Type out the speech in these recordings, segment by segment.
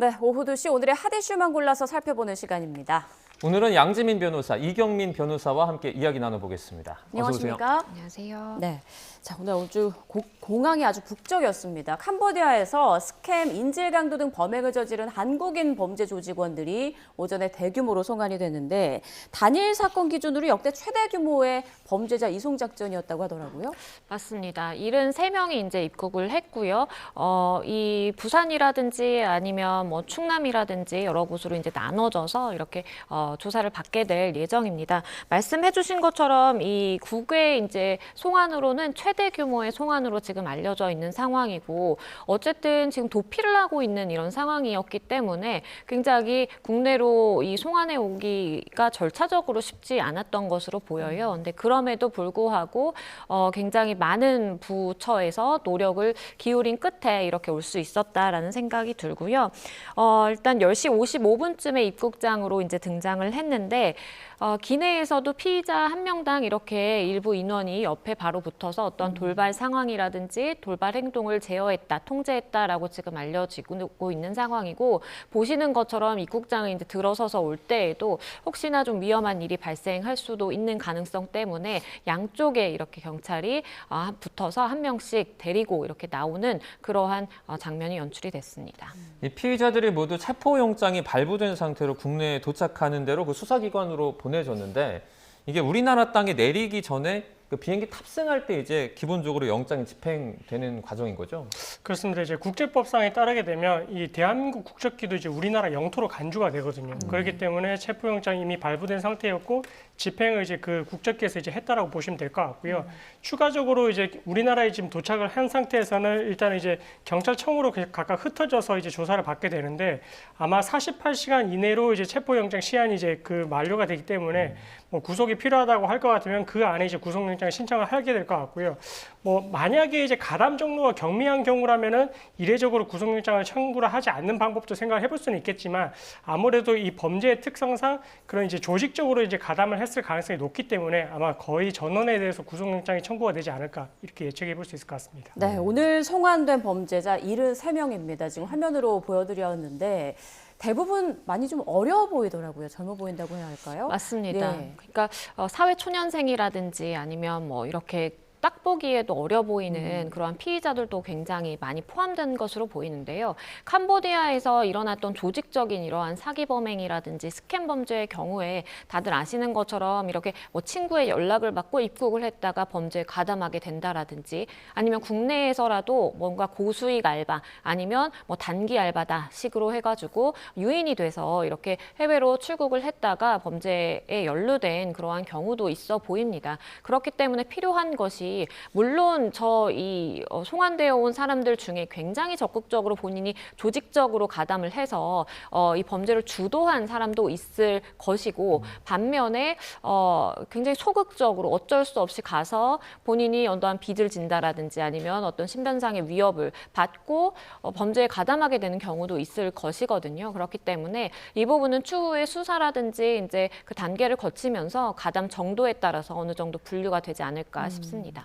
네, 오후 2시 오늘의 핫 이슈만 골라서 살펴보는 시간입니다. 오늘은 양지민 변호사, 이경민 변호사와 함께 이야기 나눠보겠습니다. 안녕하십니까? 안녕하세요. 네, 자 오늘 공항이 아주 북적였습니다. 캄보디아에서 스캠, 인질 강도 등 범행을 저지른 한국인 범죄 조직원들이 오전에 대규모로 송환이 됐는데 단일 사건 기준으로 역대 최대 규모의 범죄자 이송 작전이었다고 하더라고요. 맞습니다. 73명이 이제 입국을 했고요. 이 부산이라든지 아니면 뭐 충남이라든지 여러 곳으로 이제 나눠져서 이렇게 조사를 받게 될 예정입니다. 말씀해주신 것처럼 이 국외 이제 송환으로는 최대 규모의 송환으로 지금 알려져 있는 상황이고, 어쨌든 지금 도피를 하고 있는 이런 상황이었기 때문에 굉장히 국내로 이 송환해 오기가 절차적으로 쉽지 않았던 것으로 보여요. 근데 그럼에도 불구하고 굉장히 많은 부처에서 노력을 기울인 끝에 이렇게 올 수 있었다라는 생각이 들고요. 일단 10시 55분쯤에 입국장으로 이제 등장을 했는데 기내에서도 피의자 한 명당 이렇게 일부 인원이 옆에 바로 붙어서 어떤 돌발 상황이라든지 돌발 행동을 제어했다, 통제했다라고 지금 알려지고 있는 상황이고, 보시는 것처럼 입국장을 이제 들어서서 올 때에도 혹시나 좀 위험한 일이 발생할 수도 있는 가능성 때문에 양쪽에 이렇게 경찰이 붙어서 한 명씩 데리고 이렇게 나오는 그러한 장면이 연출이 됐습니다. 이 피의자들이 모두 체포영장이 발부된 상태로 국내에 도착하는 대로 그 수사기관으로 보내졌는데, 이게 우리나라 땅에 내리기 전에 그 비행기 탑승할 때 이제 기본적으로 영장이 집행되는 과정인 거죠? 그렇습니다. 이제 국제법상에 따르게 되면 이 대한민국 국적기도 이제 우리나라 영토로 간주가 되거든요. 그렇기 때문에 체포영장이 이미 발부된 상태였고 집행을 이제 그 국적기에서 이제 했다라고 보시면 될 것 같고요. 추가적으로 이제 우리나라에 지금 도착을 한 상태에서는 일단 이제 경찰청으로 각각 흩어져서 이제 조사를 받게 되는데, 아마 48시간 이내로 이제 체포영장 시한이 이제 그 만료가 되기 때문에 뭐 구속이 필요하다고 할 것 같으면 그 안에 이제 구속영장 신청을 하게 될 것 같고요. 뭐 만약에 이제 가담 정도가 경미한 경우라면은 이례적으로 구속영장을 청구를 하지 않는 방법도 생각을 해볼 수는 있겠지만, 아무래도 이 범죄의 특성상 그런 이제 조직적으로 이제 가담을 했을 가능성이 높기 때문에 아마 거의 전원에 대해서 구속영장이 청구가 되지 않을까, 이렇게 예측해 볼 수 있을 것 같습니다. 네, 오늘 송환된 범죄자 73명입니다. 지금 화면으로 보여드렸는데 대부분 많이 좀 어려 보이더라고요. 젊어 보인다고 해야 할까요? 맞습니다. 네. 그러니까 사회 초년생이라든지 아니면 뭐 이렇게 딱 보기에도 어려 보이는 그러한 피의자들도 굉장히 많이 포함된 것으로 보이는데요. 캄보디아에서 일어났던 조직적인 이러한 사기 범행이라든지 스캠 범죄의 경우에 다들 아시는 것처럼 이렇게 뭐 친구의 연락을 받고 입국을 했다가 범죄에 가담하게 된다라든지, 아니면 국내에서라도 뭔가 고수익 알바 아니면 뭐 단기 알바다 식으로 해가지고 유인이 돼서 이렇게 해외로 출국을 했다가 범죄에 연루된 그러한 경우도 있어 보입니다. 그렇기 때문에 필요한 것이, 물론 송환되어 온 사람들 중에 굉장히 적극적으로 본인이 조직적으로 가담을 해서 이 범죄를 주도한 사람도 있을 것이고, 반면에 굉장히 소극적으로 어쩔 수 없이 가서 본인이 어떠한 빚을 진다라든지 아니면 어떤 신변상의 위협을 받고 범죄에 가담하게 되는 경우도 있을 것이거든요. 그렇기 때문에 이 부분은 추후에 수사라든지 이제 그 단계를 거치면서 가담 정도에 따라서 어느 정도 분류가 되지 않을까 싶습니다.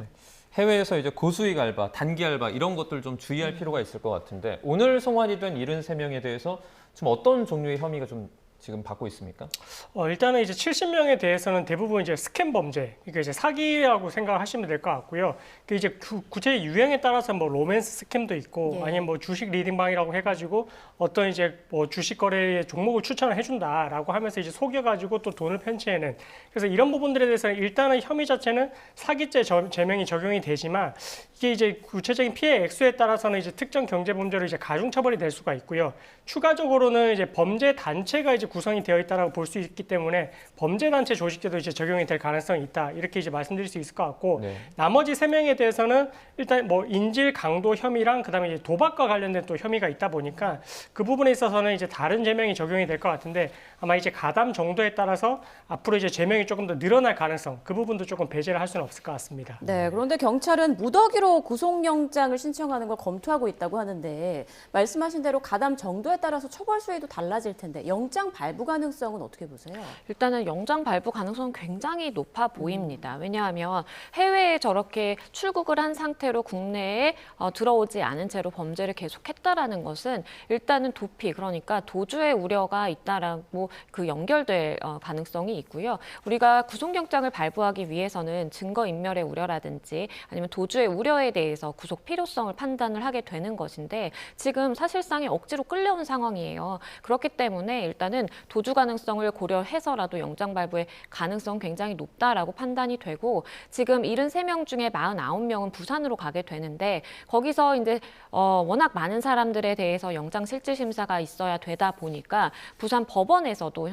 해외에서 이제 고수익 알바, 단기 알바 이런 것들 좀 주의할 필요가 있을 것 같은데, 오늘 송환이 된 73명에 대해서 지금 어떤 종류의 혐의가 좀 지금 받고 있습니까? 일단은 이제 70명에 대해서는 대부분 이제 스캠 범죄, 그러니까 이제 사기라고 생각을 하시면 될 것 같고요. 그 이제 구체 유형에 따라서 뭐 로맨스 스캠도 있고, 네. 아니면 뭐 주식 리딩방이라고 해가지고 어떤 이제 뭐 주식 거래의 종목을 추천을 해준다라고 하면서 이제 속여가지고 또 돈을 편취해낸. 그래서 이런 부분들에 대해서는 일단은 혐의 자체는 사기죄 제명이 적용이 되지만, 이게 이제 구체적인 피해 액수에 따라서는 이제 특정 경제 범죄로 이제 가중 처벌이 될 수가 있고요. 추가적으로는 이제 범죄 단체가 이제 구성이 되어 있다라고 볼 수 있기 때문에 범죄 단체 조직죄도 이제 적용이 될 가능성이 있다, 이렇게 이제 말씀드릴 수 있을 것 같고, 네. 나머지 3명에 대해서는 일단 뭐 인질 강도 혐의랑 그다음에 이제 도박과 관련된 또 혐의가 있다 보니까 그 부분에 있어서는 이제 다른 제명이 적용이 될 것 같은데, 아마 이제 가담 정도에 따라서 앞으로 이제 제명이 조금 더 늘어날 가능성, 그 부분도 조금 배제를 할 수는 없을 것 같습니다. 네, 그런데 경찰은 무더기로 구속영장을 신청하는 걸 검토하고 있다고 하는데, 말씀하신 대로 가담 정도에 따라서 처벌 수위도 달라질 텐데 영장 발부 가능성은 어떻게 보세요? 일단은 영장 발부 가능성은 굉장히 높아 보입니다. 왜냐하면 해외에 저렇게 출국을 한 상태로 국내에 들어오지 않은 채로 범죄를 계속했다라는 것은 일단은 도피, 그러니까 도주의 우려가 있다라고 연결될 가능성이 있고요. 우리가 구속영장을 발부하기 위해서는 증거인멸의 우려라든지 아니면 도주의 우려에 대해서 구속 필요성을 판단을 하게 되는 것인데 지금 사실상의 억지로 끌려온 상황이에요. 그렇기 때문에 일단은 도주 가능성을 고려해서라도 영장 발부의 가능성 굉장히 높다라고 판단이 되고 지금 73명 중에 49명은 부산으로 가게 되는데 거기서 이제 워낙 많은 사람들에 대해서 영장 실질 심사가 있어야 되다 보니까 부산 법원에서도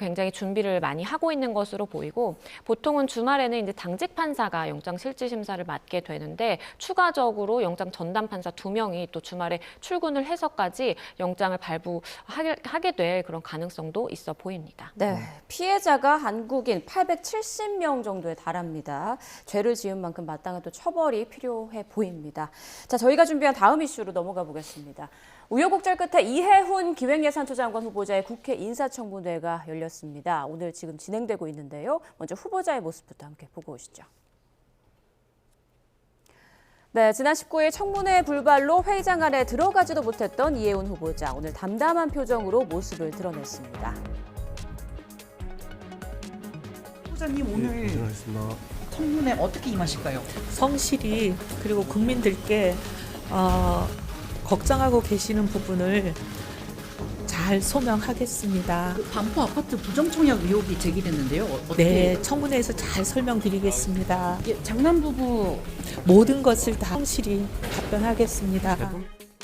굉장히 준비를 많이 하고 있는 것으로 보이고 보통은 주말에는 이제 당직 판사가 영장 실질 심사를 맡게 되는데 추가적으로 영장 전담 판사 2명이 또 주말에 출근을 해서까지 영장을 발부하게 될 그런 가능성도 있어 보입니다. 네, 피해자가 한국인 870명 정도에 달합니다. 죄를 지은 만큼 마땅한 또 처벌이 필요해 보입니다. 자, 저희가 준비한 다음 이슈로 넘어가 보겠습니다. 우여곡절 끝에 이해훈 기획예산처 장관 후보자의 국회 인사청문회가 열렸습니다. 오늘 지금 진행되고 있는데요. 먼저 후보자의 모습부터 함께 보고 오시죠. 네, 지난 19일 청문회 불발로 회의장 안에 들어가지도 못했던 이해훈 후보자. 오늘 담담한 표정으로 모습을 드러냈습니다. 후보자님 오늘 청문회 어떻게 임하실까요? 성실히 그리고 국민들께 걱정하고 계시는 부분을 잘 소명하겠습니다. 반포 아파트 부정청약 의혹이 제기됐는데요. 어떻게? 네, 청문회에서 잘 설명드리겠습니다. 예, 장남 부부 모든 것을 다 성실히 답변하겠습니다.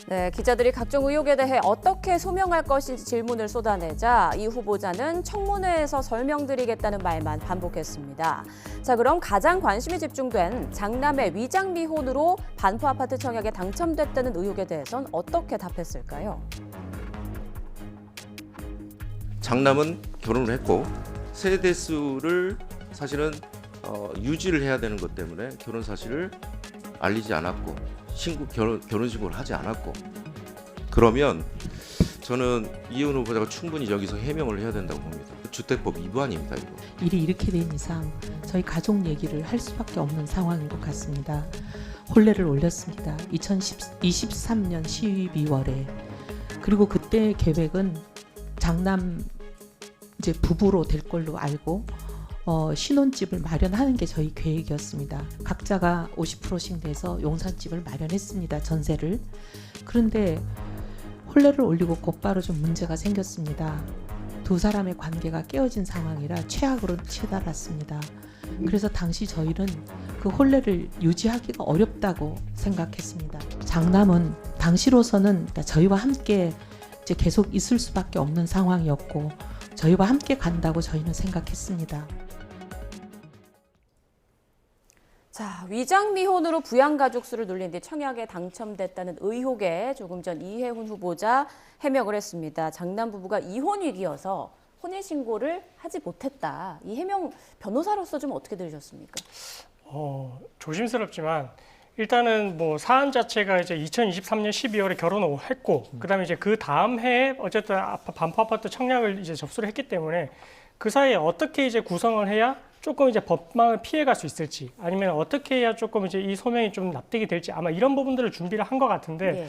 네, 기자들이 각종 의혹에 대해 어떻게 소명할 것인지 질문을 쏟아내자 이 후보자는 청문회에서 설명드리겠다는 말만 반복했습니다. 자, 그럼 가장 관심이 집중된 장남의 위장 미혼으로 반포 아파트 청약에 당첨됐다는 의혹에 대해선 어떻게 답했을까요? 장남은 결혼을 했고 세대수를 사실은 유지를 해야 되는 것 때문에 결혼 사실을 알리지 않았고 결혼 신고를 하지 않았고 그러면 저는 이해훈 후보자가 충분히 여기서 해명을 해야 된다고 봅니다. 주택법 위반입니다. 이거. 일이 이렇게 된 이상 저희 가족 얘기를 할 수밖에 없는 상황인 것 같습니다. 혼례를 올렸습니다. 2023년 12월에. 그리고 그때 계획은 장남 이제 부부로 될 걸로 알고 신혼집을 마련하는 게 저희 계획이었습니다. 각자가 50%씩 내서 용산집을 마련했습니다. 전세를. 그런데 혼례를 올리고 곧바로 좀 문제가 생겼습니다. 두 사람의 관계가 깨어진 상황이라 최악으로 치달았습니다. 그래서 당시 저희는 그 혼례를 유지하기가 어렵다고 생각했습니다. 장남은 당시로서는 그러니까 저희와 함께 이제 계속 있을 수밖에 없는 상황이었고 저희와 함께 간다고 저희는 생각했습니다. 자, 위장 미혼으로 부양가족 수를 늘린 뒤 청약에 당첨됐다는 의혹에 조금 전 이해훈 후보자 해명을 했습니다. 장남 부부가 이혼 위기여서 혼인신고를 하지 못했다. 이 해명 변호사로서 좀 어떻게 들으셨습니까? 조심스럽지만 일단은 뭐 사안 자체가 이제 2023년 12월에 결혼을 했고 그다음에 이제 그 다음 해에 어쨌든 반포 아파트 청약을 이제 접수를 했기 때문에 그 사이에 어떻게 이제 구성을 해야 조금 이제 법망을 피해갈 수 있을지 아니면 어떻게 해야 조금 이제 이 소명이 좀 납득이 될지 아마 이런 부분들을 준비를 한 것 같은데 네.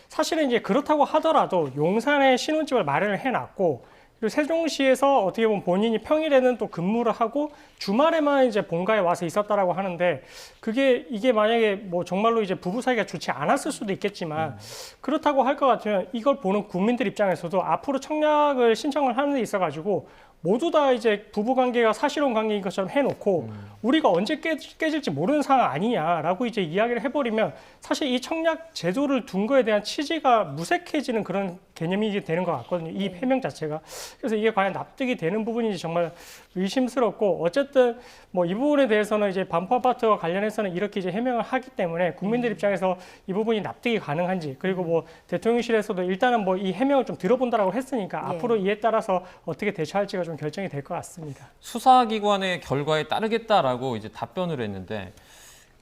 사실은 이제 그렇다고 하더라도 용산에 신혼집을 마련을 해놨고 그리고 세종시에서 어떻게 보면 본인이 평일에는 또 근무를 하고 주말에만 이제 본가에 와서 있었다라고 하는데 이게 만약에 뭐 정말로 이제 부부 사이가 좋지 않았을 수도 있겠지만 그렇다고 할 것 같으면 이걸 보는 국민들 입장에서도 앞으로 청약을 신청을 하는 데 있어가지고 모두 다 이제 부부 관계가 사실혼 관계인 것처럼 해놓고 우리가 언제 깨질지 모르는 상황 아니냐라고 이제 이야기를 해버리면 사실 이 청약 제도를 둔 거에 대한 취지가 무색해지는 그런 개념이 되는 것 같거든요. 이 해명 자체가. 그래서 이게 과연 납득이 되는 부분인지 정말 의심스럽고 어쨌든 뭐 이 부분에 대해서는 이제 반포 아파트와 관련해서는 이렇게 이제 해명을 하기 때문에 국민들 입장에서 이 부분이 납득이 가능한지 그리고 뭐 대통령실에서도 일단은 뭐 이 해명을 좀 들어본다라고 했으니까 예. 앞으로 이에 따라서 어떻게 대처할지가 좀 결정이 될 것 같습니다. 수사기관의 결과에 따르겠다라고 이제 답변을 했는데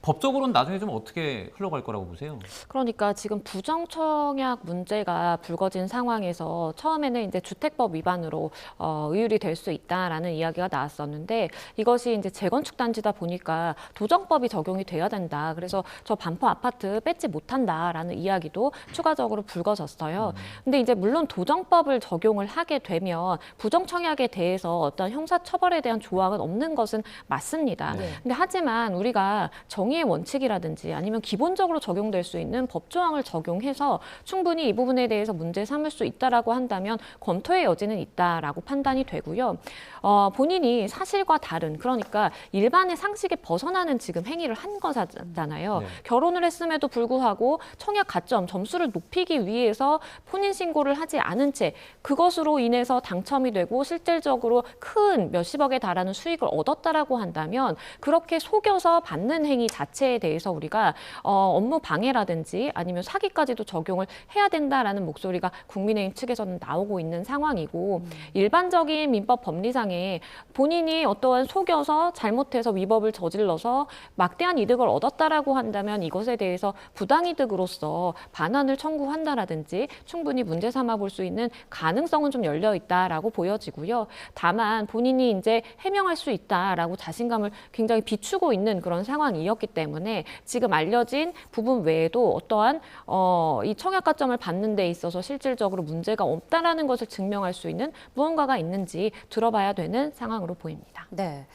법적으로는 나중에 좀 어떻게 흘러갈 거라고 보세요? 그러니까 지금 부정청약 문제가 불거진 상황에서 처음에는 이제 주택법 위반으로 의율이 될 수 있다라는 이야기가 나왔었는데 이것이 이제 재건축 단지다 보니까 도정법이 적용이 돼야 된다. 그래서 저 반포 아파트 뺏지 못한다라는 이야기도 추가적으로 불거졌어요. 근데 이제 물론 도정법을 적용을 하게 되면 부정청약에 대해서 어떤 형사처벌에 대한 조항은 없는 것은 맞습니다. 근데 하지만 우리가 정의의 원칙이라든지 아니면 기본적으로 적용될 수 있는 법조항을 적용해서 충분히 이 부분에 대해서 문제 삼을 수 있다라고 한다면 검토의 여지는 있다라고 판단이 되고요. 본인이 사실과 다른 그러니까 일반의 상식에 벗어나는 지금 행위를 한 거잖아요. 네. 결혼을 했음에도 불구하고 청약 가점 점수를 높이기 위해서 혼인 신고를 하지 않은 채 그것으로 인해서 당첨이 되고 실질적으로 큰 몇십억에 달하는 수익을 얻었다라고 한다면 그렇게 속여서 받는 행위 자체에 대해서 우리가 업무 방해라든지 아니면 사기까지도 적용을 해야 된다라는 목소리가 국민의힘 측에서는 나오고 있는 상황이고 일반적인 민법 법리상에 본인이 어떠한 속여서 잘못해서 위법을 저질러서 막대한 이득을 얻었다라고 한다면 이것에 대해서 부당이득으로서 반환을 청구한다라든지 충분히 문제 삼아 볼 수 있는 가능성은 좀 열려 있다라고 보여지고요. 다만 본인이 이제 해명할 수 있다라고 자신감을 굉장히 비추고 있는 그런 상황이었기 때문에 지금 알려진 부분 외에도 어떠한 이 청약 가점을 받는 데 있어서 실질적으로 문제가 없다라는 것을 증명할 수 있는 무언가가 있는지 들어봐야 되는 상황으로 보입니다. 네.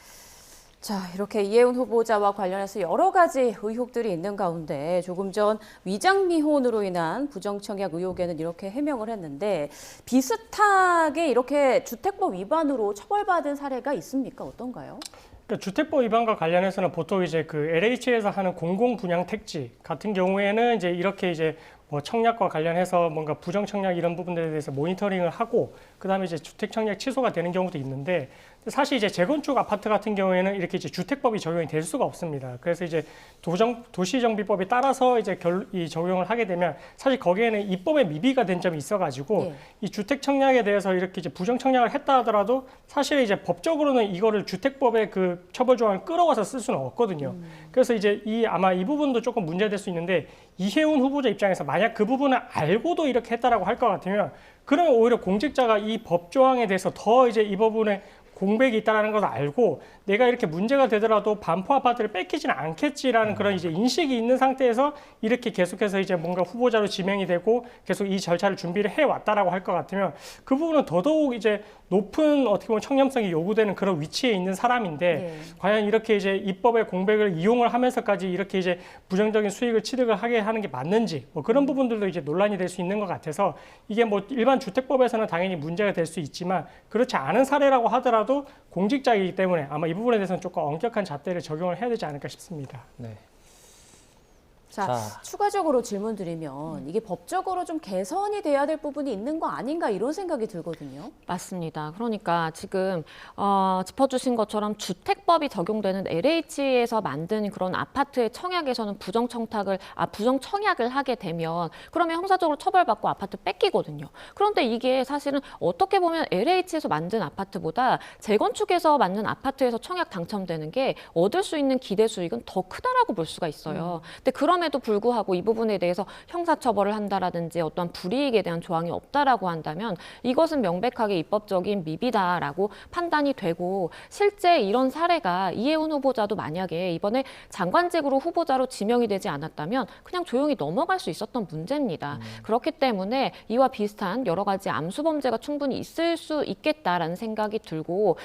자, 이렇게 이혜훈 후보자와 관련해서 여러 가지 의혹들이 있는 가운데 조금 전 위장미혼으로 인한 부정청약 의혹에는 이렇게 해명을 했는데 비슷하게 이렇게 주택법 위반으로 처벌받은 사례가 있습니까? 어떤가요? 그러니까 주택법 위반과 관련해서는 보통 이제 그 LH에서 하는 공공 분양 택지 같은 경우에는 이제 이렇게 이제 뭐 청약과 관련해서 뭔가 부정 청약 이런 부분들에 대해서 모니터링을 하고 그다음에 이제 주택 청약 취소가 되는 경우도 있는데 사실 이제 재건축 아파트 같은 경우에는 이렇게 이제 주택법이 적용이 될 수가 없습니다. 그래서 이제 도시정비법에 따라서 이제 이 적용을 하게 되면 사실 거기에는 입법에 미비가 된 점이 있어가지고 예. 이 주택 청약에 대해서 이렇게 이제 부정 청약을 했다 하더라도 사실 이제 법적으로는 이거를 주택법의 그 처벌 조항을 끌어와서 쓸 수는 없거든요. 그래서 이제 아마 이 부분도 조금 문제될 수 있는데 이혜훈 후보자 입장에서 만약 그 부분을 알고도 이렇게 했다라고 할 것 같으면 그러면 오히려 공직자가 이 법 조항에 대해서 더 이제 이 부분에 공백이 있다는 것을 알고 내가 이렇게 문제가 되더라도 반포 아파트를 뺏기지는 않겠지라는 그런 이제 인식이 있는 상태에서 이렇게 계속해서 이제 뭔가 후보자로 지명이 되고 계속 이 절차를 준비를 해 왔다라고 할 것 같으면 그 부분은 더더욱 이제 높은 어떻게 보면 청렴성이 요구되는 그런 위치에 있는 사람인데 네. 과연 이렇게 이제 입법의 공백을 이용을 하면서까지 이렇게 이제 부정적인 수익을 취득을 하게 하는 게 맞는지 뭐 그런 부분들도 이제 논란이 될 수 있는 것 같아서 이게 뭐 일반 주택법에서는 당연히 문제가 될 수 있지만 그렇지 않은 사례라고 하더라도 공직자이기 때문에 아마 이 부분에 대해서는 조금 엄격한 잣대를 적용을 해야 되지 않을까 싶습니다. 네. 자, 추가적으로 질문 드리면 이게 법적으로 좀 개선이 돼야 될 부분이 있는 거 아닌가 이런 생각이 들거든요. 맞습니다. 그러니까 지금 짚어주신 것처럼 주택법이 적용되는 LH에서 만든 그런 아파트의 청약에서는 부정청약을 하게 되면 그러면 형사적으로 처벌받고 아파트 뺏기거든요. 그런데 이게 사실은 어떻게 보면 LH에서 만든 아파트보다 재건축에서 만든 아파트에서 청약 당첨되는 게 얻을 수 있는 기대 수익은 더 크다라고 볼 수가 있어요. 근데 그럼에도 불구하고 이 부분에 대해서 형사처벌을 한다라든지 어떤 불이익에 대한 조항이 없다라고 한다면 이것은 명백하게 입법적인 미비다라고 판단이 되고 실제 이런 사례가 이혜훈 후보자도 만약에 이번에 장관직으로 후보자로 지명이 되지 않았다면 그냥 조용히 넘어갈 수 있었던 문제입니다. 그렇기 때문에 이와 비슷한 여러 가지 암수 범죄가 충분히 있을 수 있겠다라는 생각이 들고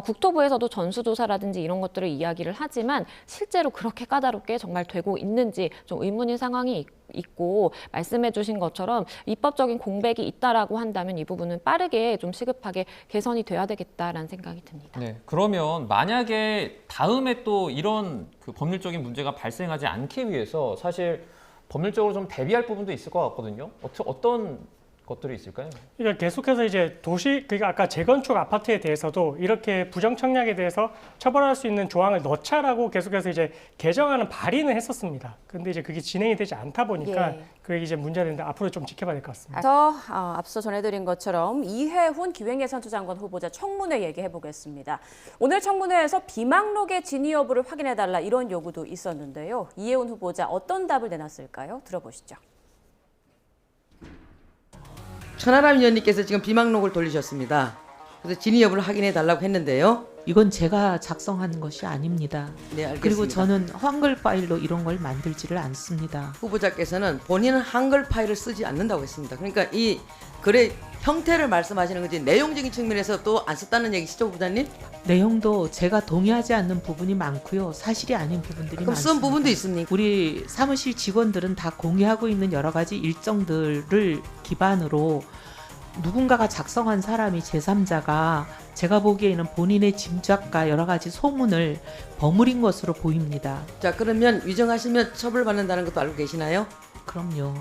국토부에서도 전수조사라든지 이런 것들을 이야기를 하지만 실제로 그렇게 까다롭게 정말 되고 있는지 좀 의문인 상황이 있고 말씀해 주신 것처럼 입법적인 공백이 있다라고 한다면 이 부분은 빠르게 좀 시급하게 개선이 돼야 되겠다라는 생각이 듭니다. 네. 그러면 만약에 다음에 또 이런 그 법률적인 문제가 발생하지 않기 위해서 사실 법률적으로 좀 대비할 부분도 있을 것 같거든요. 어떤 것들이 있을까요? 그러니까 계속해서 이제 그러니까 아까 재건축 아파트에 대해서도 이렇게 부정 청약에 대해서 처벌할 수 있는 조항을 넣자라고 계속해서 이제 개정안은 발의는 했었습니다. 근데 이제 그게 진행이 되지 않다 보니까 예. 그게 이제 문제가 되는데 앞으로 좀 지켜봐야 될 것 같습니다. 앞서 전해드린 것처럼 이해훈 기획예산투자장관 후보자 청문회 얘기해 보겠습니다. 오늘 청문회에서 비망록의 진위 여부를 확인해달라 이런 요구도 있었는데요. 이해훈 후보자 어떤 답을 내놨을까요? 들어보시죠. 천하람 위원님께서 지금 비망록을 돌리셨습니다. 그래서 진위 여부를 확인해 달라고 했는데요. 이건 제가 작성한 것이 아닙니다. 네, 알겠습니다. 그리고 저는 한글 파일로 이런 걸 만들지를 않습니다. 후보자께서는 본인은 한글 파일을 쓰지 않는다고 했습니다. 그러니까 이 글의 형태를 말씀하시는 거지 내용적인 측면에서 또 안 썼다는 얘기시죠, 후보자님? 내용도 제가 동의하지 않는 부분이 많고요. 사실이 아닌 부분들이 그럼 많습니다. 쓴 부분도 있습니까? 우리 사무실 직원들은 다 공유하고 있는 여러 가지 일정들을 기반으로 누군가가 작성한 사람이 제3자가 제가 보기에는 본인의 짐작과 여러 가지 소문을 버무린 것으로 보입니다. 자, 그러면 위정하시면 처벌받는다는 것도 알고 계시나요? 그럼요.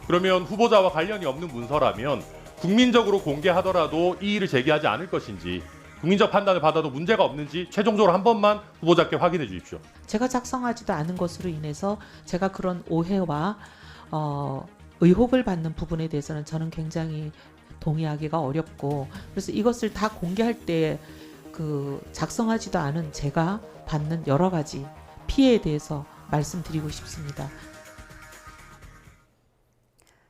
그러면 후보자와 관련이 없는 문서라면 국민적으로 공개하더라도 이의를 제기하지 않을 것인지 국민적 판단을 받아도 문제가 없는지 최종적으로 한 번만 후보자께 확인해 주십시오. 제가 작성하지도 않은 것으로 인해서 제가 그런 오해와 의혹을 받는 부분에 대해서는 저는 굉장히 동의하기가 어렵고, 그래서 이것을 다 공개할 때 그 작성하지도 않은 제가 받는 여러 가지 피해에 대해서 말씀드리고 싶습니다.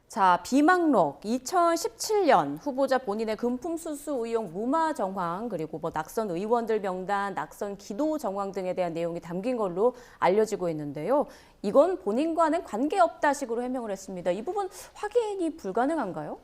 자, 비망록 2017년 후보자 본인의 금품 수수 의혹 무마 정황 그리고 낙선 의원들 명단, 낙선 기도 정황 등에 대한 내용이 담긴 걸로 알려지고 있는데요. 이건 본인과는 관계없다 식으로 해명을 했습니다. 이 부분 확인이 불가능한가요?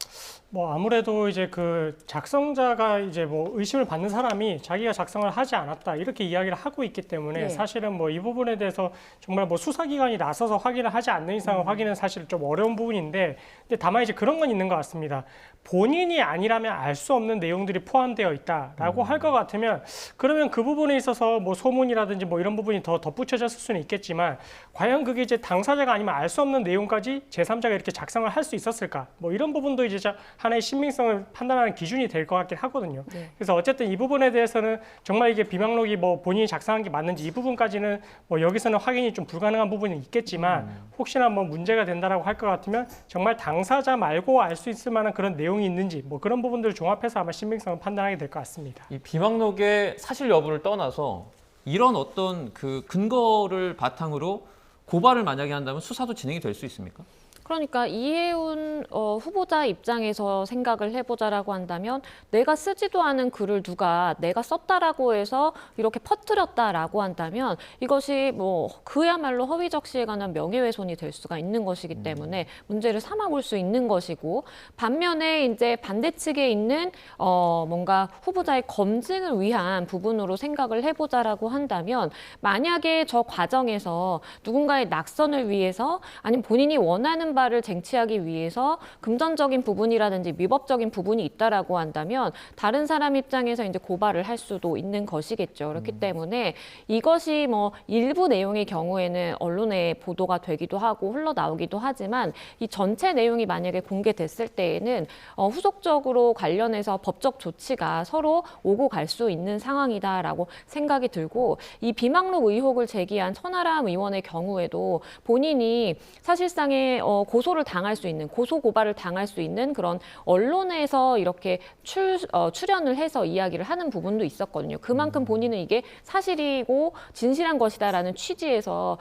뭐 아무래도 이제 그 작성자가 이제 뭐 의심을 받는 사람이 자기가 작성을 하지 않았다 이렇게 이야기를 하고 있기 때문에 네. 사실은 뭐 이 부분에 대해서 정말 뭐 수사기관이 나서서 확인을 하지 않는 이상은 확인은 사실 좀 어려운 부분인데, 근데 다만 이제 그런 건 있는 것 같습니다. 본인이 아니라면 알 수 없는 내용들이 포함되어 있다라고 할 것 같으면 그러면 그 부분에 있어서 뭐 소문이라든지 뭐 이런 부분이 더 덧붙여졌을 수는 있겠지만 과연 그게 이제 당사자가 아니면 알 수 없는 내용까지 제3자가 이렇게 작성을 할 수 있었을까? 뭐 이런 부분도 이제 하나의 신빙성을 판단하는 기준이 될 것 같긴 하거든요. 네. 그래서 어쨌든 이 부분에 대해서는 정말 이게 비망록이 뭐 본인이 작성한 게 맞는지 이 부분까지는 뭐 여기서는 확인이 좀 불가능한 부분이 있겠지만 혹시나 뭐 문제가 된다라고 할 것 같으면 정말 당사자 말고 알 수 있을 만한 그런 내용이 있는지 뭐 그런 부분들을 종합해서 아마 신빙성을 판단하게 될 것 같습니다. 이 비망록의 사실 여부를 떠나서 이런 어떤 그 근거를 바탕으로 고발을 만약에 한다면 수사도 진행이 될 수 있습니까? 그러니까 이해훈 후보자 입장에서 생각을 해보자라고 한다면 내가 쓰지도 않은 글을 누가 내가 썼다라고 해서 이렇게 퍼뜨렸다라고 한다면 이것이 뭐 그야말로 허위적시에 관한 명예훼손이 될 수가 있는 것이기 때문에 문제를 삼아볼 수 있는 것이고, 반면에 이제 반대측에 있는 뭔가 후보자의 검증을 위한 부분으로 생각을 해보자라고 한다면 만약에 저 과정에서 누군가의 낙선을 위해서 아니면 본인이 원하는 바를 쟁취하기 위해서 금전적인 부분이라든지 위법적인 부분이 있다라고 한다면 다른 사람 입장에서 이제 고발을 할 수도 있는 것이겠죠. 그렇기 때문에 이것이 뭐 일부 내용의 경우에는 언론에 보도가 되기도 하고 흘러나오기도 하지만 이 전체 내용이 만약에 공개됐을 때에는 후속적으로 관련해서 법적 조치가 서로 오고 갈 수 있는 상황이다라고 생각이 들고, 이 비망록 의혹을 제기한 천하람 의원의 경우에도 본인이 사실상의 고소를 당할 수 있는, 고소 고발을 당할 수 있는 그런 언론에서 이렇게 출연을 해서 이야기를 하는 부분도 있었거든요. 그만큼 본인은 이게 사실이고 진실한 것이다라는 취지에서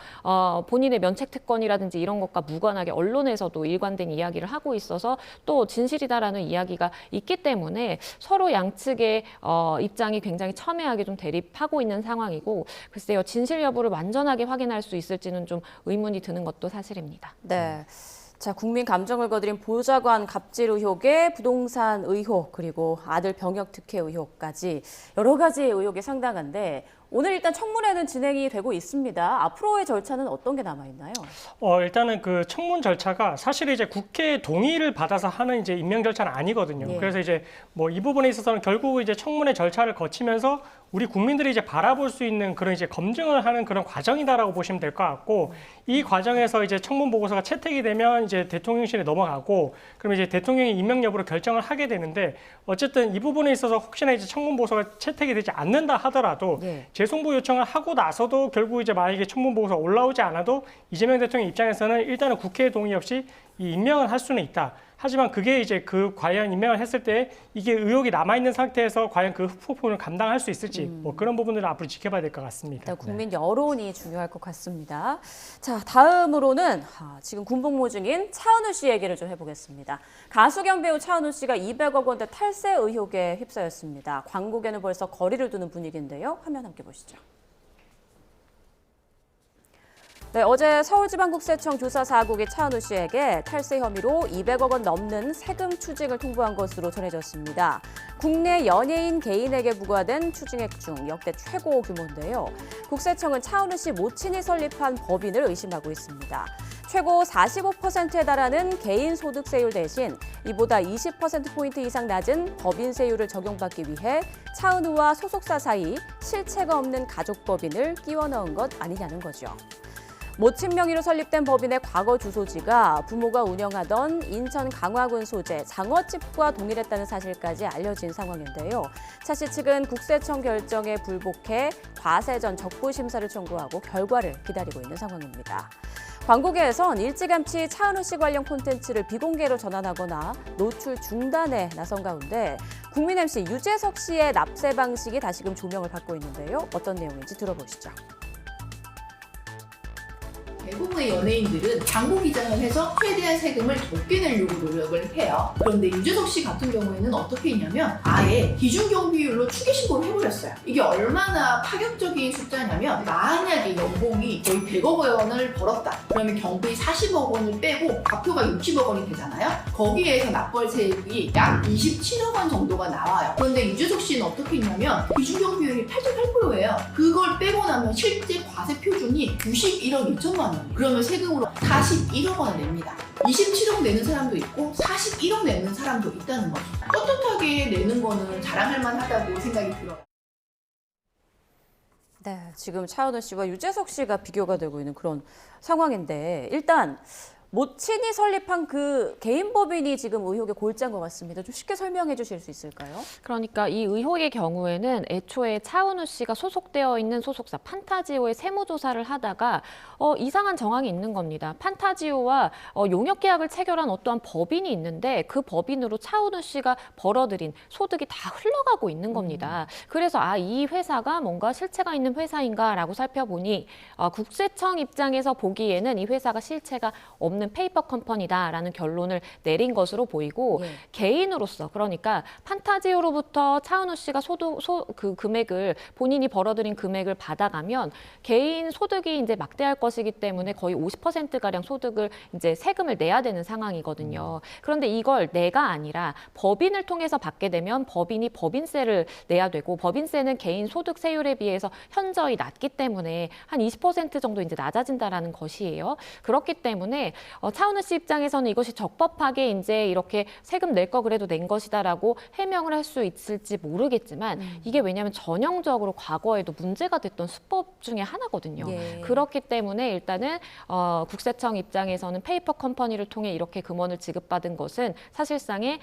본인의 면책 특권이라든지 이런 것과 무관하게 언론에서도 일관된 이야기를 하고 있어서 또 진실이다라는 이야기가 있기 때문에 서로 양측의 입장이 굉장히 첨예하게 좀 대립하고 있는 상황이고, 글쎄요, 진실 여부를 완전하게 확인할 수 있을지는 좀 의문이 드는 것도 사실입니다. 네. 자, 국민 감정을 거드린 보좌관 갑질 의혹에 부동산 의혹 그리고 아들 병역 특혜 의혹까지 여러 가지 의혹이 상당한데 오늘 일단 청문회는 진행이 되고 있습니다. 앞으로의 절차는 어떤 게 남아 있나요? 일단은 그 청문 절차가 사실 이제 국회 동의를 받아서 하는 이제 임명 절차는 아니거든요. 예. 그래서 이제 뭐 이 부분에 있어서는 결국 이제 청문회 절차를 거치면서 우리 국민들이 이제 바라볼 수 있는 그런 이제 검증을 하는 그런 과정이다라고 보시면 될 것 같고, 이 과정에서 이제 청문 보고서가 채택이 되면 이제 대통령실에 넘어가고, 그러면 이제 대통령이 임명 여부를 결정을 하게 되는데, 어쨌든 이 부분에 있어서 혹시나 이제 청문 보고서가 채택이 되지 않는다 하더라도 예. 재송부 요청을 하고 나서도 결국 이제 만약에 청문 보고서 올라오지 않아도 이재명 대통령 입장에서는 일단은 국회 동의 없이 이 임명을 할 수는 있다. 하지만 그게 이제 그 과연 임명을 했을 때 이게 의혹이 남아있는 상태에서 과연 그 후폭풍을 감당할 수 있을지 뭐 그런 부분들을 앞으로 지켜봐야 될 것 같습니다. 일단 국민 여론이 중요할 것 같습니다. 자, 다음으로는 지금 군복무 중인 차은우 씨 얘기를 좀 해보겠습니다. 가수 겸 배우 차은우 씨가 200억 원대 탈세 의혹에 휩싸였습니다. 광고계는 벌써 거리를 두는 분위기인데요. 화면 함께 보시죠. 네, 어제 서울지방국세청 조사 4국이 차은우 씨에게 탈세 혐의로 200억 원 넘는 세금 추징을 통보한 것으로 전해졌습니다. 국내 연예인 개인에게 부과된 추징액 중 역대 최고 규모인데요. 국세청은 차은우 씨 모친이 설립한 법인을 의심하고 있습니다. 최고 45%에 달하는 개인 소득세율 대신 이보다 20%포인트 이상 낮은 법인세율을 적용받기 위해 차은우와 소속사 사이 실체가 없는 가족법인을 끼워 넣은 것 아니냐는 거죠. 모친 명의로 설립된 법인의 과거 주소지가 부모가 운영하던 인천 강화군 소재 장어집과 동일했다는 사실까지 알려진 상황인데요. 차 씨 측은 국세청 결정에 불복해 과세전 적부 심사를 청구하고 결과를 기다리고 있는 상황입니다. 광고계에선 일찌감치 차은우 씨 관련 콘텐츠를 비공개로 전환하거나 노출 중단에 나선 가운데 국민 MC 유재석 씨의 납세 방식이 다시금 조명을 받고 있는데요. 어떤 내용인지 들어보시죠. 대부분의 연예인들은 광고 기장을 해서 최대한 세금을 적게 내려고 노력을 해요. 그런데 유재석 씨 같은 경우에는 어떻게 했냐면 아예 기준경비율로 추계 신고를 해버렸어요. 이게 얼마나 파격적인 숫자냐면 만약에 연봉이 거의 100억 원을 벌었다. 그러면 경비 40억 원을 빼고 과표가 60억 원이 되잖아요. 거기에서 납부세액이 약 27억 원 정도가 나와요. 그런데 유재석 씨는 어떻게 했냐면 기준경비율이 8.8%예요. 그걸 빼고 나면 실제 과세 표준이 91억 2천만 원. 그러면 세금으로 41억 원을 냅니다. 27억 내는 사람도 있고 41억 내는 사람도 있다는 거죠. 떳떳하게 내는 거는 자랑할 만하다고 생각이 들어요. 네, 지금 차은우 씨와 유재석 씨가 비교가 되고 있는 그런 상황인데 일단 모친이 설립한 그 개인 법인이 지금 의혹의 골자인 것 같습니다. 좀 쉽게 설명해 주실 수 있을까요? 그러니까 이 의혹의 경우에는 애초에 차은우 씨가 소속되어 있는 소속사 판타지오의 세무조사를 하다가 이상한 정황이 있는 겁니다. 판타지오와 용역 계약을 체결한 어떠한 법인이 있는데 그 법인으로 차은우 씨가 벌어들인 소득이 다 흘러가고 있는 겁니다. 그래서 이 회사가 뭔가 실체가 있는 회사인가라고 살펴보니 국세청 입장에서 보기에는 이 회사가 실체가 없는 페이퍼 컴퍼니다라는 결론을 내린 것으로 보이고 예. 개인으로서 그러니까 판타지오로부터 차은우 씨가 그 금액을 본인이 벌어들인 금액을 받아가면 개인 소득이 이제 막대할 것이기 때문에 거의 50%가량 소득을 이제 세금을 내야 되는 상황이거든요. 그런데 이걸 내가 아니라 법인을 통해서 받게 되면 법인이 법인세를 내야 되고 법인세는 개인 소득세율에 비해서 현저히 낮기 때문에 한 20% 정도 이제 낮아진다라는 것이에요. 그렇기 때문에 차은우 씨 입장에서는 이것이 적법하게 이제 이렇게 세금 낼 거 그래도 낸 것이다라고 해명을 할 수 있을지 모르겠지만 이게 왜냐하면 전형적으로 과거에도 문제가 됐던 수법 중에 하나거든요. 예. 그렇기 때문에 일단은 국세청 입장에서는 페이퍼 컴퍼니를 통해 이렇게 금원을 지급받은 것은 사실상의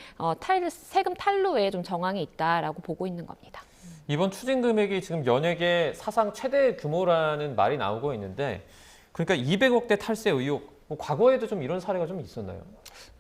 세금 탈루에 좀 정황이 있다라고 보고 있는 겁니다. 이번 추징 금액이 지금 연예계 사상 최대 규모라는 말이 나오고 있는데 그러니까 200억대 탈세 의혹 과거에도 좀 이런 사례가 좀 있었나요?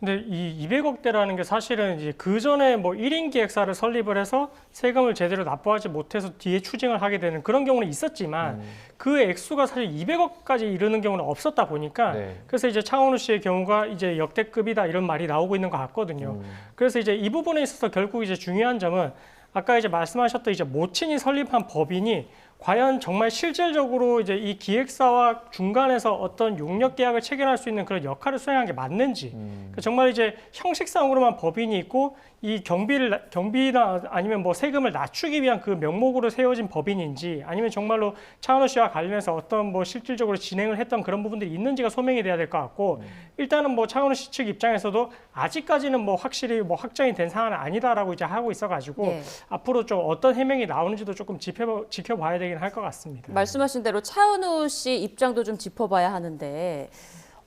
근데 이 200억대라는 게 사실은 이제 그 전에 뭐 1인 기획사를 설립을 해서 세금을 제대로 납부하지 못해서 뒤에 추징을 하게 되는 그런 경우는 있었지만 그 액수가 사실 200억까지 이르는 경우는 없었다 보니까 그래서 이제 차은우 씨의 경우가 이제 역대급이다 이런 말이 나오고 있는 것 같거든요. 그래서 이제 이 부분에 있어서 결국 이제 중요한 점은 아까 이제 말씀하셨던 이제 모친이 설립한 법인이 과연 정말 실질적으로 이제 이 기획사와 중간에서 어떤 용역 계약을 체결할 수 있는 그런 역할을 수행한 게 맞는지, 정말 이제 형식상으로만 법인이 있고 이 경비나 아니면 뭐 세금을 낮추기 위한 그 명목으로 세워진 법인인지, 아니면 정말로 차은우 씨와 관련해서 어떤 뭐 실질적으로 진행을 했던 그런 부분들이 있는지가 소명이 돼야 될 것 같고, 일단은 뭐 차은우 씨 측 입장에서도 아직까지는 뭐 확실히 뭐 확정이 된 사안은 아니다라고 이제 하고 있어가지고 네. 앞으로 좀 어떤 해명이 나오는지도 조금 지켜봐야 되긴 할 것 같습니다. 말씀하신 대로 차은우 씨 입장도 좀 짚어봐야 하는데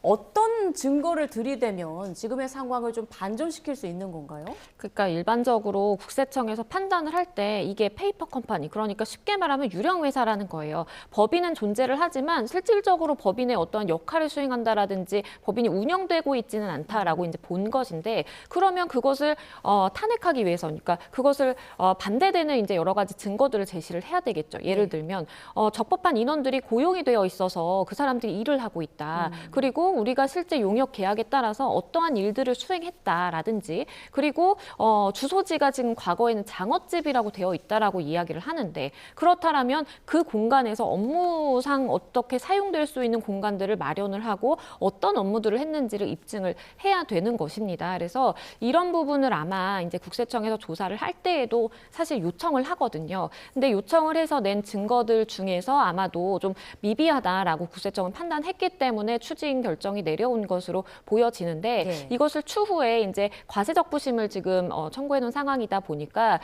어떤 증거를 들이대면 지금의 상황을 좀 반전시킬 수 있는 건가요? 그러니까 일반적으로 국세청에서 판단을 할 때 이게 페이퍼 컴퍼니, 그러니까 쉽게 말하면 유령 회사라는 거예요. 법인은 존재를 하지만 실질적으로 법인의 어떠한 역할을 수행한다라든지 법인이 운영되고 있지는 않다라고 이제 본 것인데, 그러면 그것을 탄핵하기 위해서, 그러니까 그것을 반대되는 이제 여러 가지 증거들을 제시를 해야 되겠죠. 예를 들면 적법한 인원들이 고용이 되어 있어서 그 사람들이 일을 하고 있다. 그리고 우리가 실제 용역 계약에 따라서 어떠한 일들을 수행했다라든지, 그리고 주소지가 지금 과거에는 장어집이라고 되어 있다라고 이야기를 하는데, 그렇다면 그 공간에서 업무상 어떻게 사용될 수 있는 공간들을 마련을 하고 어떤 업무들을 했는지를 입증을 해야 되는 것입니다. 그래서 이런 부분을 아마 이제 국세청에서 조사를 할 때에도 사실 요청을 하거든요. 근데 요청을 해서 낸 증거들 중에서 아마도 좀 미비하다라고 국세청은 판단했기 때문에 추징 결정이 내려온 것으로 보여지는데, 네. 이것을 추후에 이제 과세적부심을 지금 청구해 놓은 상황이다 보니까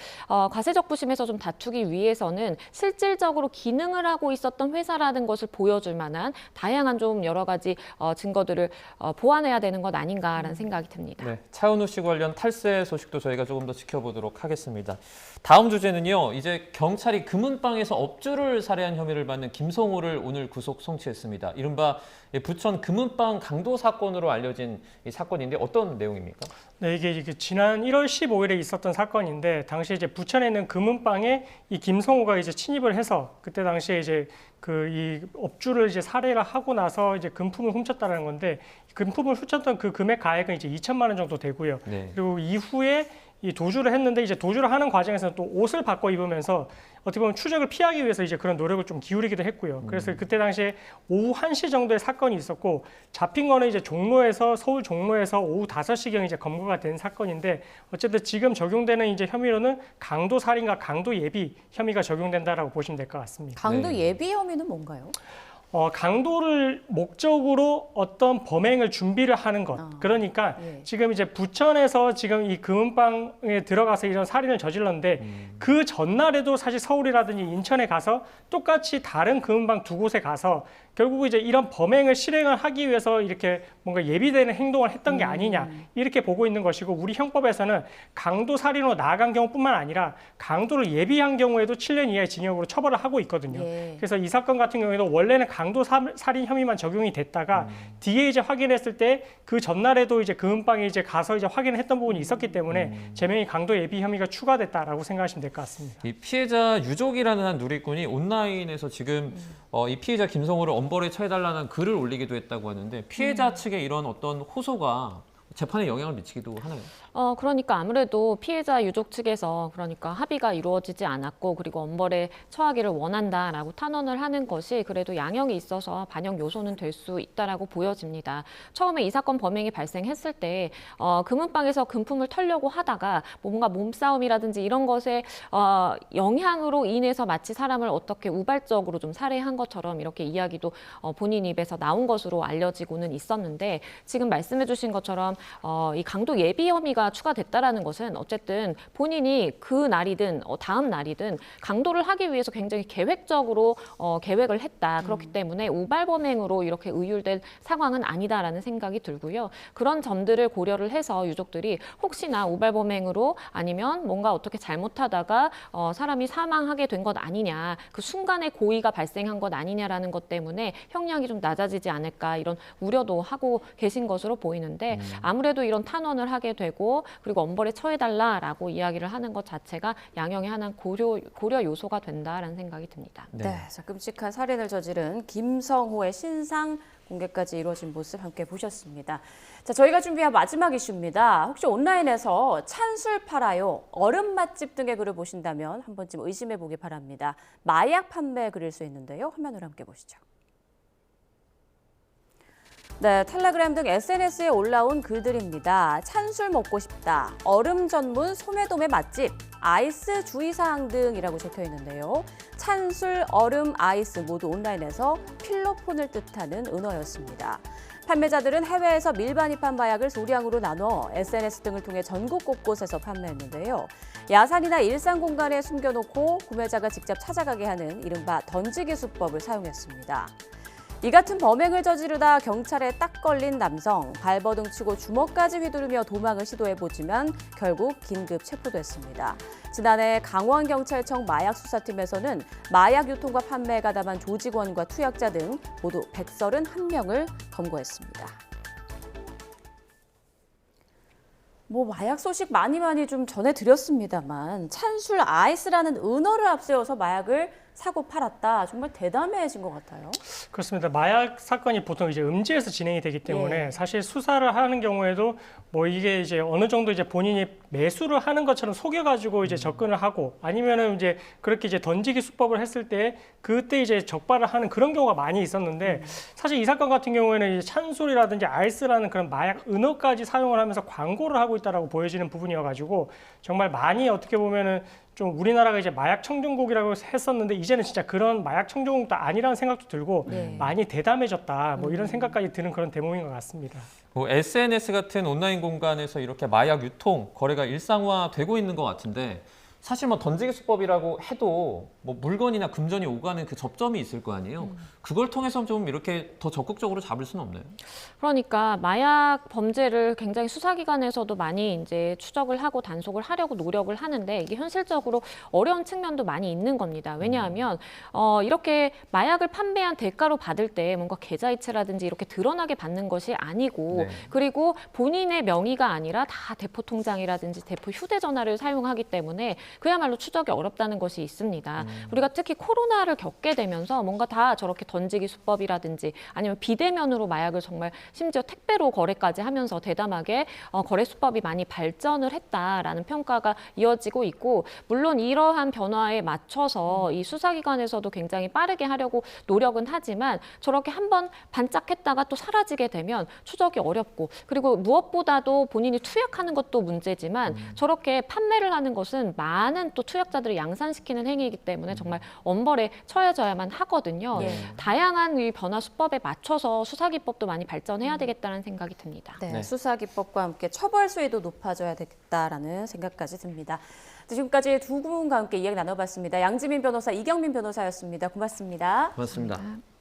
과세적부심에서 좀 다투기 위해서는 실질적으로 기능을 하고 있었던 회사라는 것을 보여줄 만한 다양한 좀 여러 가지 증거들을 보완해야 되는 것 아닌가라는 생각이 듭니다. 네, 차은우 씨 관련 탈세 소식도 저희가 조금 더 지켜보도록 하겠습니다. 다음 주제는요. 이제 경찰이 금은방에서 업주를 살해한 혐의를 받는 김성호를 오늘 구속 송치했습니다. 이른바 부천 금은방 강도 사건으로 알려진 이 사건인데 어떤 내용입니까? 네, 이게 지난 1월 15일에 있었던 사건인데, 당시 이제 부천에 있는 금은방에 이 김성호가 이제 침입을 해서 그때 당시에 이제 이 업주를 이제 살해를 하고 나서 이제 금품을 훔쳤다는 건데, 금품을 훔쳤던 그 금액 가액은 이제 2천만 원 정도 되고요. 네. 그리고 이후에 이 도주를 했는데, 이제 도주를 하는 과정에서 또 옷을 바꿔 입으면서 어떻게 보면 추적을 피하기 위해서 이제 그런 노력을 좀 기울이기도 했고요. 그래서 그때 당시에 오후 1시 정도의 사건이 있었고, 잡힌 거는 이제 서울 종로에서 오후 5시경 이제 검거가 된 사건인데, 어쨌든 지금 적용되는 이제 혐의로는 강도 살인과 강도 예비 혐의가 적용된다라고 보시면 될 것 같습니다. 강도 네. 예비 혐의는 뭔가요? 강도를 목적으로 어떤 범행을 준비를 하는 것. 그러니까 예. 지금 이제 부천에서 지금 이 금은방에 들어가서 이런 살인을 저질렀는데, 그 전날에도 사실 서울이라든지 인천에 가서 똑같이 다른 금은방 두 곳에 가서 결국 이제 이런 범행을 실행을 하기 위해서 이렇게 뭔가 예비되는 행동을 했던 게 아니냐, 이렇게 보고 있는 것이고, 우리 형법에서는 강도 살인으로 나아간 경우뿐만 아니라 강도를 예비한 경우에도 7년 이하의 징역으로 처벌을 하고 있거든요. 예. 그래서 이 사건 같은 경우에도 원래는 강도 살인 혐의만 적용이 됐다가 뒤에 이제 확인했을 때 그 전날에도 이제 금은방에 이제 가서 이제 확인을 했던 부분이 있었기 때문에 제명이 강도 예비 혐의가 추가됐다라고 생각하시면 될 것 같습니다. 이 피해자 유족이라는 한 누리꾼이 온라인에서 지금 이 피해자 김성호를 엄벌에 처해달라는 글을 올리기도 했다고 하는데, 피해자 측의 이런 어떤 호소가 재판에 영향을 미치기도 하나요? 그러니까 아무래도 피해자 유족 측에서 그러니까 합의가 이루어지지 않았고, 그리고 엄벌에 처하기를 원한다라고 탄원을 하는 것이 그래도 양형이 있어서 반영 요소는 될 수 있다라고 보여집니다. 처음에 이 사건 범행이 발생했을 때 금은방에서 금품을 털려고 하다가 뭔가 몸싸움이라든지 이런 것에 영향으로 인해서 마치 사람을 어떻게 우발적으로 좀 살해한 것처럼 이렇게 이야기도 본인 입에서 나온 것으로 알려지고는 있었는데, 지금 말씀해 주신 것처럼 이 강도 예비 혐의가 추가됐다라는 것은 어쨌든 본인이 그 날이든 다음 날이든 강도를 하기 위해서 굉장히 계획적으로 계획을 했다. 그렇기 때문에 우발범행으로 이렇게 의율된 상황은 아니다라는 생각이 들고요. 그런 점들을 고려를 해서 유족들이 혹시나 우발범행으로 아니면 뭔가 어떻게 잘못하다가 사람이 사망하게 된 것 아니냐, 그 순간에 고의가 발생한 것 아니냐라는 것 때문에 형량이 좀 낮아지지 않을까, 이런 우려도 하고 계신 것으로 보이는데, 아마 아무래도 이런 탄원을 하게 되고 그리고 엄벌에 처해달라라고 이야기를 하는 것 자체가 양형의 하나의 고려 요소가 된다라는 생각이 듭니다. 네, 자, 끔찍한 살인을 저지른 김성호의 신상 공개까지 이루어진 모습 함께 보셨습니다. 자, 저희가 준비한 마지막 이슈입니다. 혹시 온라인에서 찬술 팔아요, 얼음 맛집 등의 글을 보신다면 한 번쯤 의심해 보기 바랍니다. 마약 판매 글일 수 있는데요. 화면으로 함께 보시죠. 네, 텔레그램 등 SNS에 올라온 글들입니다. 찬술 먹고 싶다, 얼음 전문 소매도매 맛집, 아이스 주의사항 등이라고 적혀 있는데요. 찬술, 얼음, 아이스 모두 온라인에서 필로폰을 뜻하는 은어였습니다. 판매자들은 해외에서 밀반입한 마약을 소량으로 나눠 SNS 등을 통해 전국 곳곳에서 판매했는데요. 야산이나 일상 공간에 숨겨놓고 구매자가 직접 찾아가게 하는 이른바 던지기 수법을 사용했습니다. 이 같은 범행을 저지르다 경찰에 딱 걸린 남성, 발버둥 치고 주먹까지 휘두르며 도망을 시도해보지만 결국 긴급 체포됐습니다. 지난해 강원경찰청 마약수사팀에서는 마약 유통과 판매에 가담한 조직원과 투약자 등 모두 131명을 검거했습니다. 마약 소식 많이 좀 전해드렸습니다만 찬술 아이스라는 은어를 앞세워서 마약을 사고 팔았다. 정말 대담해진 것 같아요. 그렇습니다. 마약 사건이 보통 이제 음지에서 진행이 되기 때문에 예. 사실 수사를 하는 경우에도 이게 이제 어느 정도 이제 본인이 매수를 하는 것처럼 속여가지고 이제 접근을 하고 아니면은 이제 그렇게 이제 던지기 수법을 했을 때 그때 이제 적발을 하는 그런 경우가 많이 있었는데 사실 이 사건 같은 경우에는 이제 찬술이라든지 아이스라는 그런 마약 은어까지 사용을 하면서 광고를 하고 있다라고 보여지는 부분이어가지고 정말 많이 어떻게 보면은 좀 우리나라가 이제 마약 청정국이라고 했었는데 이제는 진짜 그런 마약 청정국도 아니라는 생각도 들고 많이 대담해졌다 이런 생각까지 드는 그런 대목인 것 같습니다. SNS 같은 온라인 공간에서 이렇게 마약 유통, 거래가 일상화되고 있는 것 같은데 사실 던지기 수법이라고 해도 물건이나 금전이 오가는 그 접점이 있을 거 아니에요. 그걸 통해서 좀 이렇게 더 적극적으로 잡을 수는 없나요? 그러니까 마약 범죄를 굉장히 수사기관에서도 많이 이제 추적을 하고 단속을 하려고 노력을 하는데 이게 현실적으로 어려운 측면도 많이 있는 겁니다. 왜냐하면 이렇게 마약을 판매한 대가로 받을 때 뭔가 계좌이체라든지 이렇게 드러나게 받는 것이 아니고 네. 그리고 본인의 명의가 아니라 다 대포 통장이라든지 대포 휴대전화를 사용하기 때문에 그야말로 추적이 어렵다는 것이 있습니다. 우리가 특히 코로나를 겪게 되면서 뭔가 다 저렇게 던지기 수법이라든지 아니면 비대면으로 마약을 정말 심지어 택배로 거래까지 하면서 대담하게 거래 수법이 많이 발전을 했다라는 평가가 이어지고 있고 물론 이러한 변화에 맞춰서 이 수사기관에서도 굉장히 빠르게 하려고 노력은 하지만 저렇게 한번 반짝했다가 또 사라지게 되면 추적이 어렵고 그리고 무엇보다도 본인이 투약하는 것도 문제지만 저렇게 판매를 하는 것은 많은 또 투약자들을 양산시키는 행위이기 때문에 정말 엄벌에 처해져야만 하거든요. 예. 다양한 이 변화 수법에 맞춰서 수사기법도 많이 발전해야 되겠다는 생각이 듭니다. 네, 수사기법과 함께 처벌 수위도 높아져야 되겠다라는 생각까지 듭니다. 지금까지 두 분과 함께 이야기 나눠봤습니다. 양지민 변호사, 이경민 변호사였습니다. 고맙습니다. 고맙습니다.